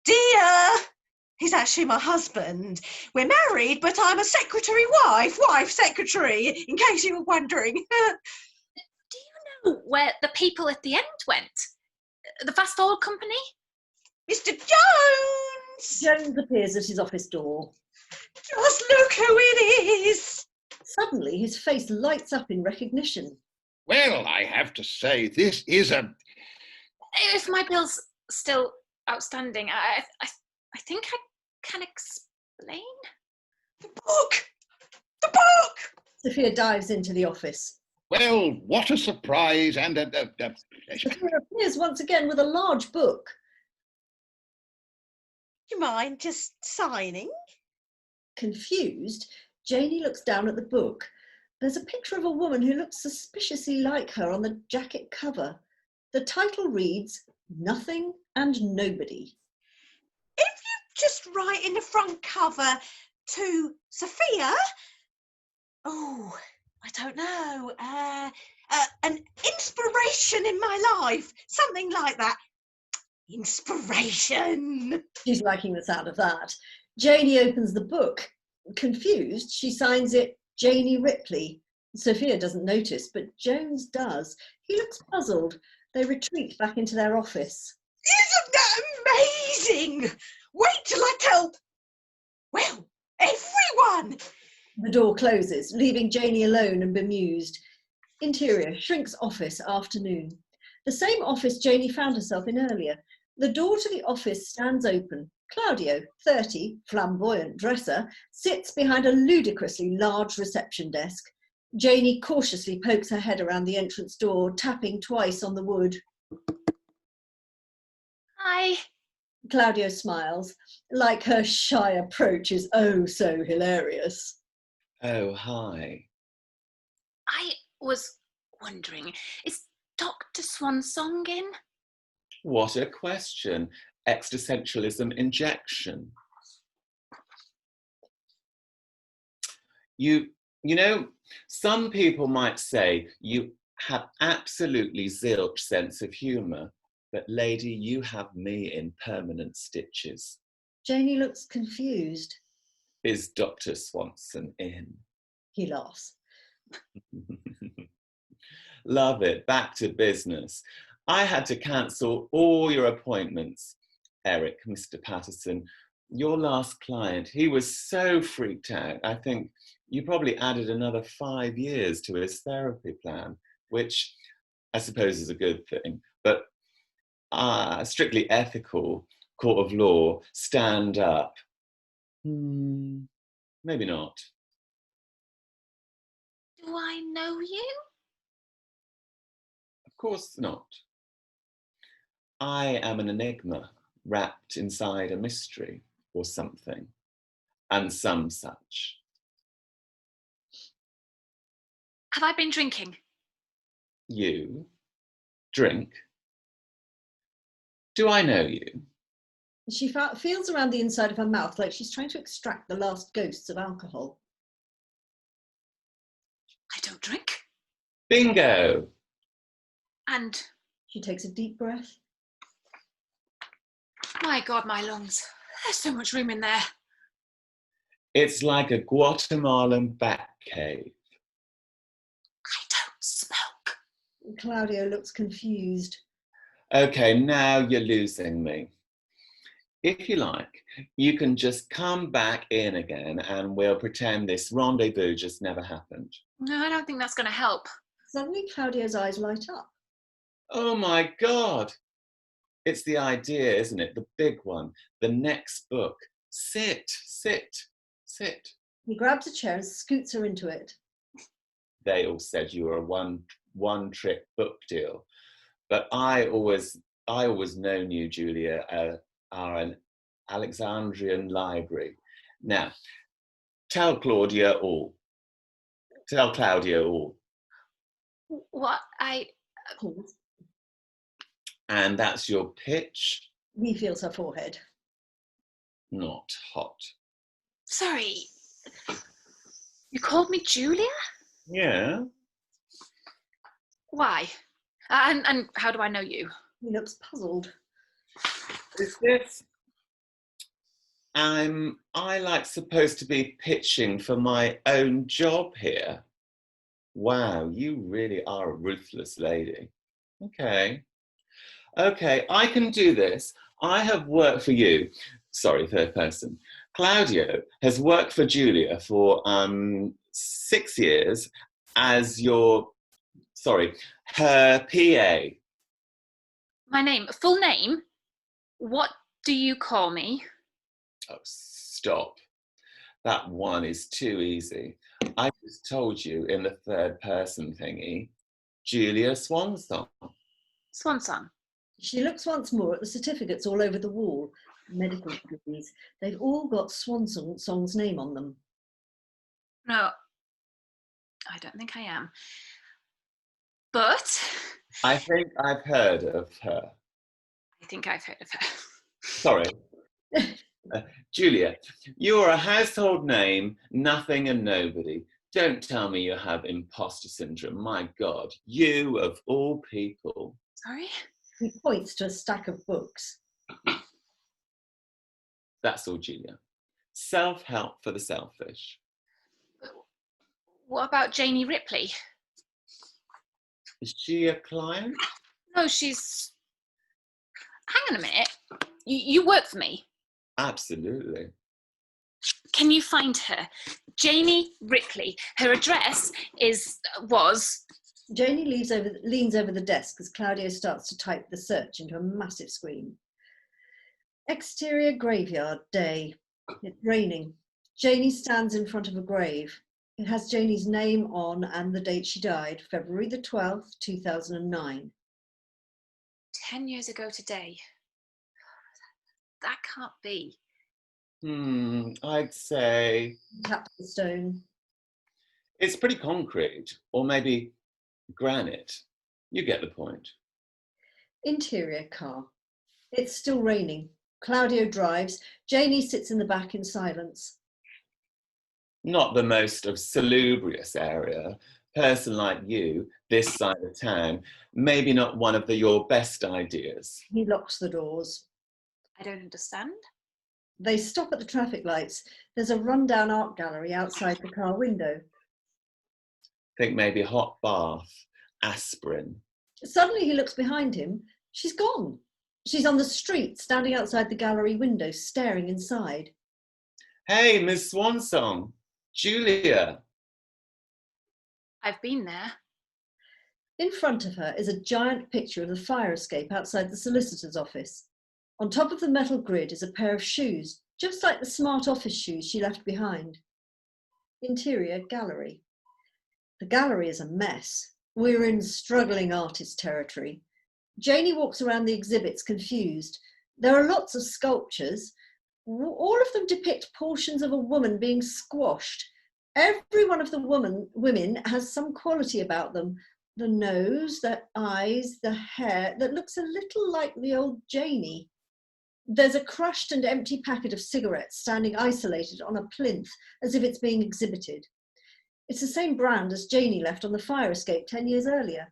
Dear! He's actually my husband. We're married, but I'm a secretary wife secretary, in case you were wondering. Do you know where the people at the end went? The fast forward company? Mr. Jones! Jones appears at his office door. Just look who it is! Suddenly, his face lights up in recognition. Well, I have to say, this is a... If my bill's still outstanding, I think I can explain. The book! The book! Sophia dives into the office. Well, what a surprise and a pleasure. Sophia appears once again with a large book. Do you mind just signing? Confused, Janey looks down at the book. There's a picture of a woman who looks suspiciously like her on the jacket cover. The title reads, Nothing and Nobody. If you just write in the front cover to Sophia, oh, I don't know, an inspiration in my life, something like that. Inspiration. She's liking the sound of that. Janey opens the book. Confused, she signs it Janey Ripley. Sophia doesn't notice, but Jones does. He looks puzzled. They retreat back into their office. Isn't that amazing? Wait till I tell, well, everyone. The door closes, leaving Janey alone and bemused. Interior, Shrink's office, afternoon. The same office Janey found herself in earlier. The door to the office stands open. Claudio, 30, flamboyant dresser, sits behind a ludicrously large reception desk. Janey cautiously pokes her head around the entrance door, tapping twice on the wood. Hi. Claudio smiles, like her shy approach is oh so hilarious. Oh, hi. I was wondering, is Dr. Swansong in? What a question. Existentialism injection. You know, some people might say you have absolutely zilch sense of humour, but lady, you have me in permanent stitches. Janey looks confused. Is Dr. Swanson in? He laughs. Love it. Back to business. I had to cancel all your appointments. Eric, Mr. Patterson, your last client, he was so freaked out. I think you probably added another 5 years to his therapy plan, which I suppose is a good thing. But strictly ethical, court of law, stand up. Maybe not. Do I know you? Of course not. I am an enigma, wrapped inside a mystery or something, and some such. Have I been drinking? You drink? Do I know you? She feels around the inside of her mouth like she's trying to extract the last ghosts of alcohol. I don't drink. Bingo! And She takes a deep breath. my God, my lungs. There's so much room in there. It's like a Guatemalan bat cave. I don't smoke. Claudio looks confused. Okay, now you're losing me. If you like, you can just come back in again and we'll pretend this rendezvous just never happened. No, I don't think that's going to help. Suddenly, Claudio's eyes light up. Oh my God. It's the idea, isn't it? The big one, the next book. Sit, sit, sit. He grabs a chair and scoots her into it. They all said you were a one-trick book deal. But I always known you, Julia, are an Alexandrian library. Now, tell Claudia all. Tell Claudia all. What? Pause. And that's your pitch? He feels her forehead. Not hot. Sorry. You called me Julia? Yeah. Why? And how do I know you? He looks puzzled. Is this... I like supposed to be pitching for my own job here. Wow, you really are a ruthless lady. Okay. Okay, I can do this. I have worked for you. Sorry, third person. Claudio has worked for Julia for 6 years as her PA. My name, full name? What do you call me? Oh, stop. That one is too easy. I just told you in the third person thingy. Julia Swansong. Swansong. She looks once more at the certificates all over the wall. Medical degrees. They've all got Swansong's name on them. No, I don't think I am. But I think I've heard of her. I think I've heard of her. Sorry. Julia, you're a household name, nothing and nobody. Don't tell me you have imposter syndrome. My God, you of all people. Sorry? He points to a stack of books. That's all, Julia. Self-help for the selfish. What about Janey Ripley? Is she a client? No, she's... Hang on a minute. You work for me? Absolutely. Can you find her? Janey Ripley. Her address was... Janey leans over the desk as Claudio starts to type the search into a massive screen. Exterior graveyard, day. It's raining. Janey stands in front of a grave. It has Janey's name on and the date she died, February the 12th, 2009. 10 years ago today. That can't be. I'd say... Taps the stone. It's pretty concrete, or maybe granite. You get the point. Interior car. It's still raining. Claudio drives. Janey sits in the back in silence. Not the most of salubrious area. Person like you, this side of town, maybe not one of your best ideas. He locks the doors. I don't understand. They stop at the traffic lights. There's a rundown art gallery outside the car window. Think maybe hot bath, aspirin. Suddenly he looks behind him. She's gone. She's on the street, standing outside the gallery window, staring inside. Hey, Miss Swansong. Julia. I've been there. In front of her is a giant picture of the fire escape outside the solicitor's office. On top of the metal grid is a pair of shoes, just like the smart office shoes she left behind. Interior gallery. The gallery is a mess. We're in struggling artist territory. Janey walks around the exhibits confused. There are lots of sculptures. All of them depict portions of a woman being squashed. Every one of the women has some quality about them. The nose, the eyes, the hair that looks a little like the old Janey. There's a crushed and empty packet of cigarettes standing isolated on a plinth as if it's being exhibited. It's the same brand as Janey left on the fire escape 10 years earlier.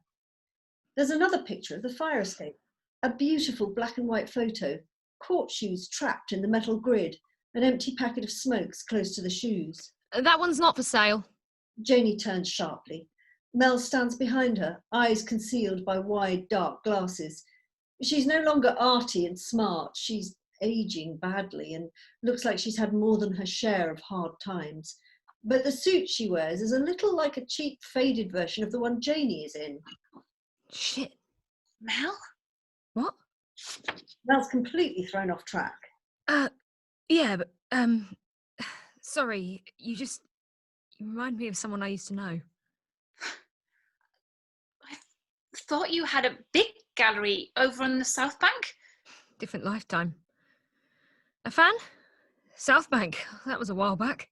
There's another picture of the fire escape, a beautiful black and white photo, court shoes trapped in the metal grid, an empty packet of smokes close to the shoes. That one's not for sale. Janey turns sharply. Mel stands behind her, eyes concealed by wide, dark glasses. She's no longer arty and smart. She's aging badly and looks like she's had more than her share of hard times. But the suit she wears is a little like a cheap, faded version of the one Janey is in. Shit. Mel? What? Mel's completely thrown off track. Yeah, but, sorry, you remind me of someone I used to know. I thought you had a big gallery over on the South Bank. Different lifetime. A fan? South Bank. That was a while back.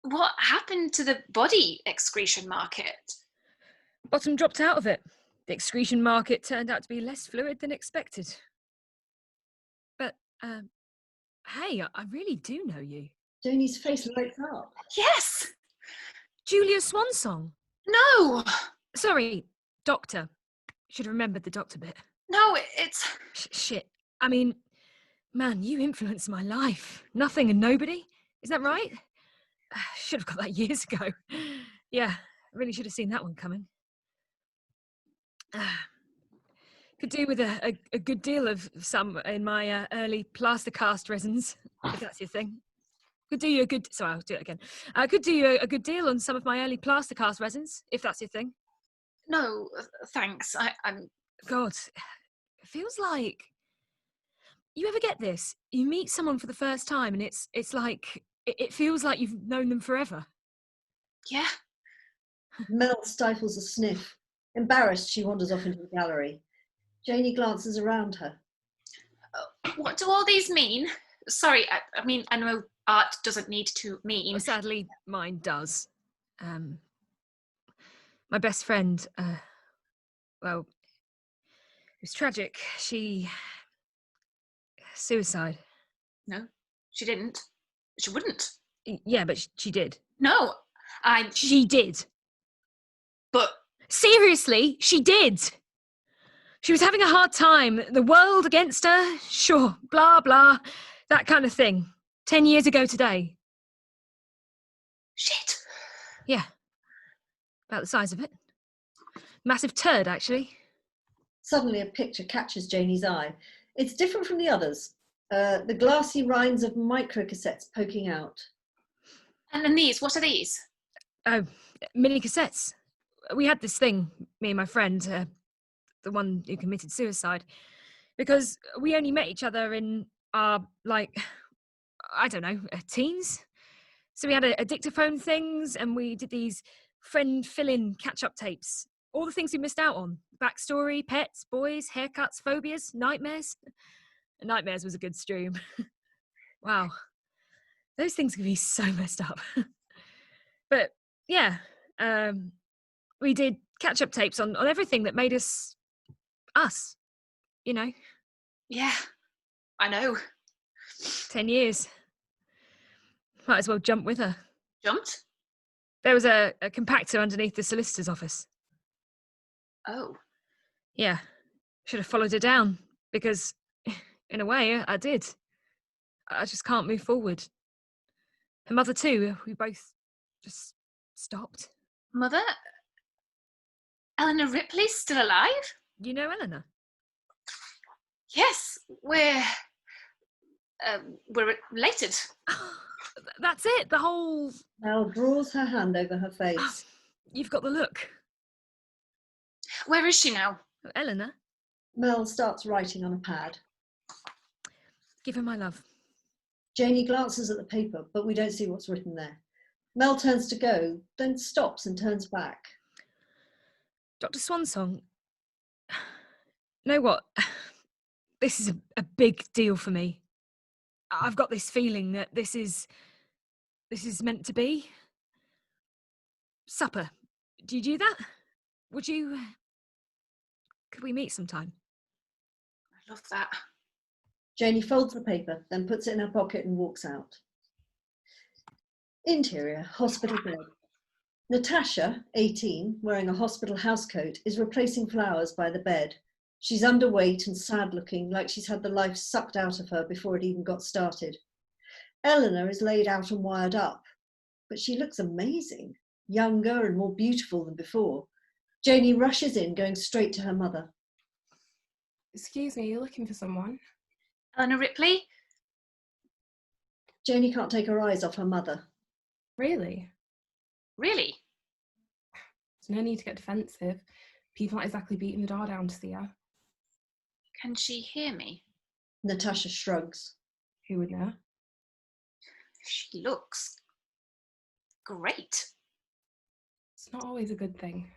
What happened to the body excretion market? Bottom dropped out of it. The excretion market turned out to be less fluid than expected. But, hey, I really do know you. Janey's face lights up. Yes! Julia Swansong. No! Sorry, doctor. Should have remembered the doctor bit. No, it's... Shit. I mean, man, you influenced my life. Nothing and nobody. Is that right? Should have got that years ago. Yeah, really should have seen that one coming. Could do with a good deal of some in my early plaster cast resins, if that's your thing. Could do you a good... Sorry, I'll do it again. Could do you a good deal on some of my early plaster cast resins, if that's your thing. No, thanks. I'm... God, it feels like... You ever get this? You meet someone for the first time and it's like... It feels like you've known them forever. Yeah. Mel stifles a sniff. Embarrassed, she wanders off into the gallery. Janey glances around her. What do all these mean? Sorry, I mean, I know art doesn't need to mean... Well, sadly, mine does. My best friend, well, it was tragic. She... Suicide. No, she didn't. She wouldn't. Yeah, but she did. No, She did. But... Seriously, she did. She was having a hard time. The world against her, sure, blah, blah, that kind of thing. 10 years ago today. Shit. Yeah. About the size of it. Massive turd, actually. Suddenly a picture catches Janey's eye. It's different from the others. The glassy rinds of microcassettes poking out. And then these, what are these? Oh, mini cassettes. We had this thing, me and my friend, the one who committed suicide, because we only met each other in our, like, I don't know, teens. So we had a dictaphone things, and we did these friend fill-in catch-up tapes. All the things we missed out on. Backstory, pets, boys, haircuts, phobias, nightmares. Nightmares was a good stream. Wow. Those things can be so messed up. But, yeah, we did catch-up tapes on everything that made us, you know. Yeah, I know. 10 years. Might as well jump with her. Jumped? There was a compactor underneath the solicitor's office. Oh. Yeah. Should have followed her down, because, in a way, I did. I just can't move forward. Her mother too, we both just stopped. Mother? Eleanor Ripley's still alive? You know Eleanor? Yes, we're related. That's it, the whole... Mel draws her hand over her face. You've got the look. Where is she now? Eleanor? Mel starts writing on a pad. Give her my love. Janey glances at the paper, but we don't see what's written there. Mel turns to go, then stops and turns back. Dr. Swansong, know what? This is a big deal for me. I've got this feeling that this is meant to be. Supper. Do you do that? Would you... Could we meet sometime? I love that. Janey folds the paper, then puts it in her pocket and walks out. Interior, hospital bed. Natasha, 18, wearing a hospital housecoat, is replacing flowers by the bed. She's underweight and sad-looking, like she's had the life sucked out of her before it even got started. Eleanor is laid out and wired up, but she looks amazing, younger and more beautiful than before. Janey rushes in, going straight to her mother. Excuse me, you're looking for someone? Eleanor Ripley? Janey can't take her eyes off her mother. Really? Really? There's no need to get defensive. People aren't exactly beating the door down to see her. Can she hear me? Natasha shrugs. Who would know? She looks great. It's not always a good thing.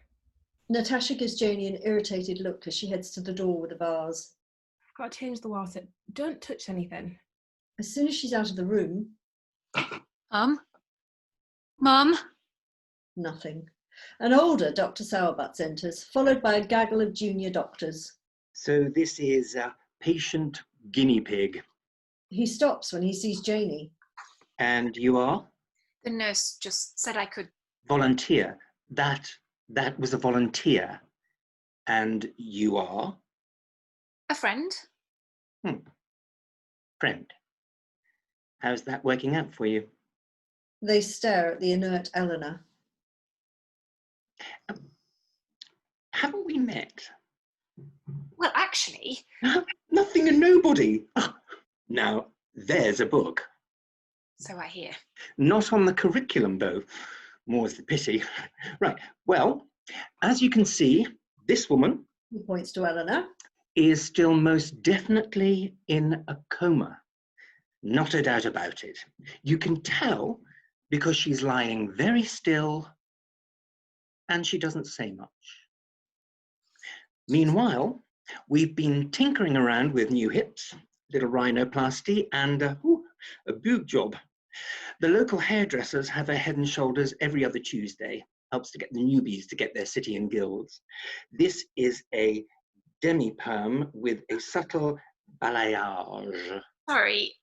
Natasha gives Janey an irritated look as she heads to the door with a vase. I've got to change the water. Don't touch anything. As soon as she's out of the room... Mum? Nothing. An older Dr. Sowerbutts enters, followed by a gaggle of junior doctors. So this is patient guinea pig. He stops when he sees Janey. And you are? The nurse just said I could... Volunteer. That was a volunteer. And you are? A friend. Friend. How's that working out for you? They stare at the inert Eleanor. Haven't we met? Well, actually... Nothing and nobody. Now, there's a book. So I hear. Not on the curriculum, though. More's the pity. Right, well, as you can see, this woman... He points to Eleanor. ...is still most definitely in a coma. Not a doubt about it. You can tell because she's lying very still and she doesn't say much. Meanwhile, we've been tinkering around with new hips, little rhinoplasty and a boob job. The local hairdressers have their head and shoulders every other Tuesday. Helps to get the newbies to get their city and guilds. This is a demi-perm with a subtle balayage. Sorry.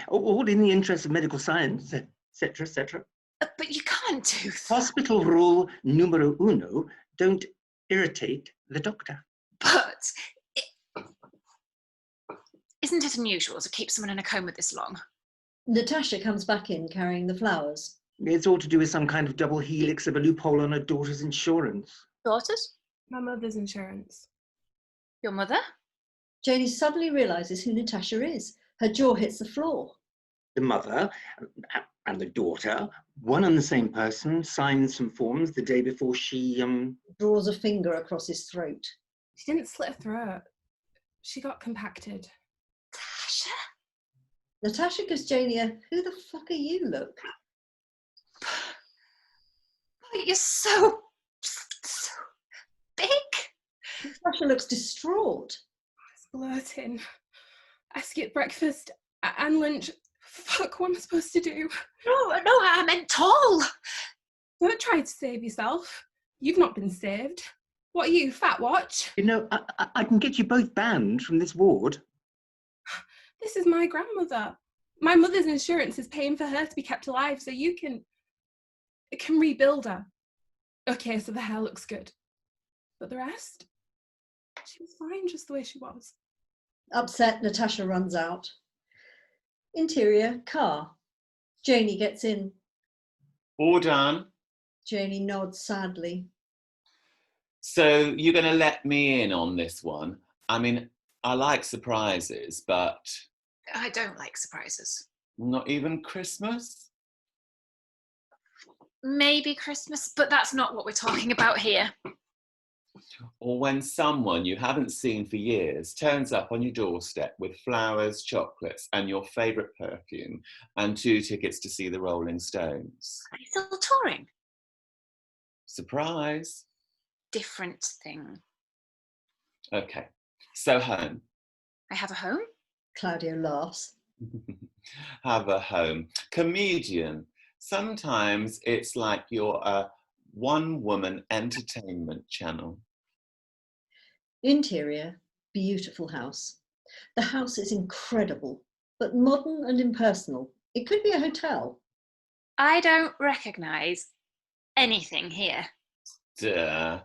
All in the interest of medical science, etc., etc. But you can't do that. Hospital rule numero uno, don't irritate the doctor. But isn't it unusual to keep someone in a coma this long? Natasha comes back in carrying the flowers. It's all to do with some kind of double helix of a loophole on her daughter's insurance. Daughters? My mother's insurance. Your mother? Janey suddenly realises who Natasha is. Her jaw hits the floor. The mother and the daughter, one and the same person, signed some forms the day before she... Draws a finger across his throat. She didn't slit her throat. She got compacted. Natasha? Natasha gives Janey a "who the fuck are you" look. But you're so big. Natasha looks distraught. I was blurting. I skipped breakfast and lunch. Fuck, what am I supposed to do? No, I meant tall. Don't try to save yourself. You've not been saved. What are you, Fat Watch? You know, I can get you both banned from this ward. This is my grandmother. My mother's insurance is paying for her to be kept alive, so you can rebuild her. Okay, so the hair looks good. But the rest? She was fine just the way she was. Upset, Natasha runs out. Interior, car. Janey gets in. All done. Janey nods sadly. So you're going to let me in on this one? I mean, I like surprises, but... I don't like surprises. Not even Christmas? Maybe Christmas, but that's not what we're talking about here. Or when someone you haven't seen for years turns up on your doorstep with flowers, chocolates, and your favourite perfume, and 2 tickets to see the Rolling Stones. Are you still touring? Surprise. Different thing. Okay, So home. I have a home? Claudio laughs. Have a home. Comedian. Sometimes it's like you're a one-woman entertainment channel. Interior, beautiful house. The house is incredible, but modern and impersonal. It could be a hotel. I don't recognise anything here. Duh.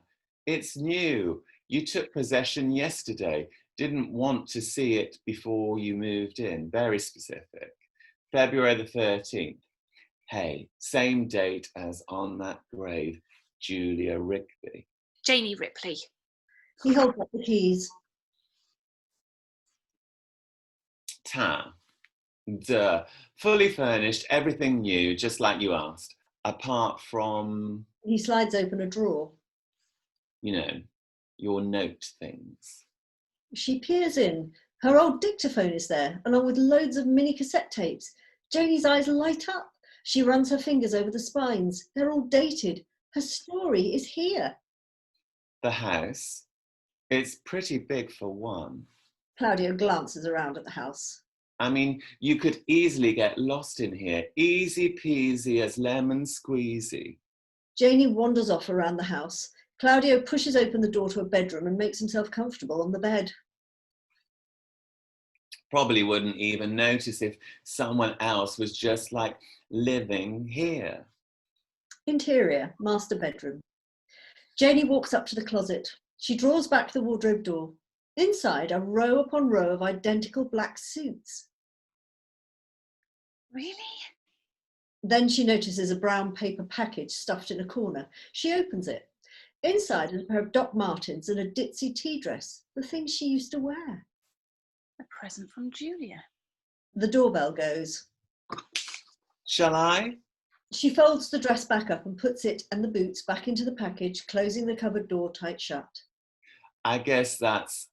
It's new. You took possession yesterday. Didn't want to see it before you moved in. Very specific. February the 13th. Hey, same date as on that grave, Julia Rigby. Janey Ripley. He holds up the keys. Ta. Duh. Fully furnished, everything new, just like you asked. Apart from, He slides open a drawer. you know, your note things. She peers in. Her old dictaphone is there, along with loads of mini cassette tapes. Janey's eyes light up. She runs her fingers over the spines. They're all dated. Her story is here. The house. It's pretty big for one. Claudio glances around at the house. I mean, you could easily get lost in here. Easy peasy as lemon squeezy. Janey wanders off around the house. Claudio pushes open the door to a bedroom and makes himself comfortable on the bed. Probably wouldn't even notice if someone else was just like living here. Interior, master bedroom. Janey walks up to the closet. She draws back the wardrobe door. Inside are row upon row of identical black suits. Really? Then she notices a brown paper package stuffed in a corner. She opens it. Inside is a pair of Doc Martens and a ditzy tea dress, the thing she used to wear. A present from Julia. The doorbell goes. Shall I? She folds the dress back up and puts it and the boots back into the package, closing the cupboard door tight shut. I guess that's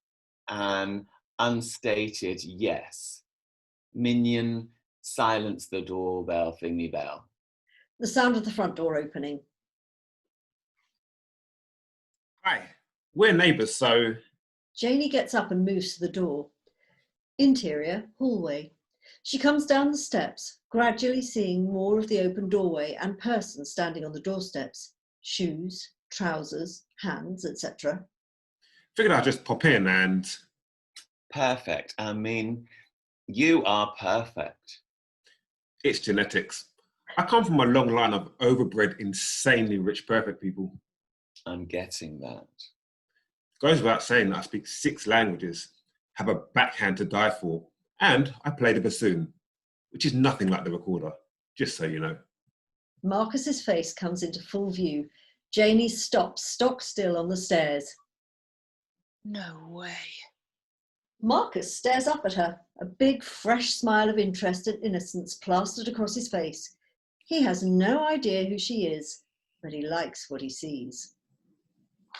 an unstated yes. Minion, silence the doorbell thingy bell. The sound of the front door opening. Hi, we're neighbours, so... Janey gets up and moves to the door. Interior, hallway. She comes down the steps, gradually seeing more of the open doorway and person standing on the doorsteps. Shoes, trousers, hands, etc. Figured I'd just pop in and... Perfect. I mean, you are perfect. It's genetics. I come from a long line of overbred, insanely rich, perfect people. I'm getting that. Goes without saying that I speak 6 languages, have a backhand to die for, and I play the bassoon, which is nothing like the recorder, just so you know. Marcus's face comes into full view. Janey stops stock still on the stairs. No way. Marcus stares up at her, a big, fresh smile of interest and innocence plastered across his face. He has no idea who she is, but he likes what he sees.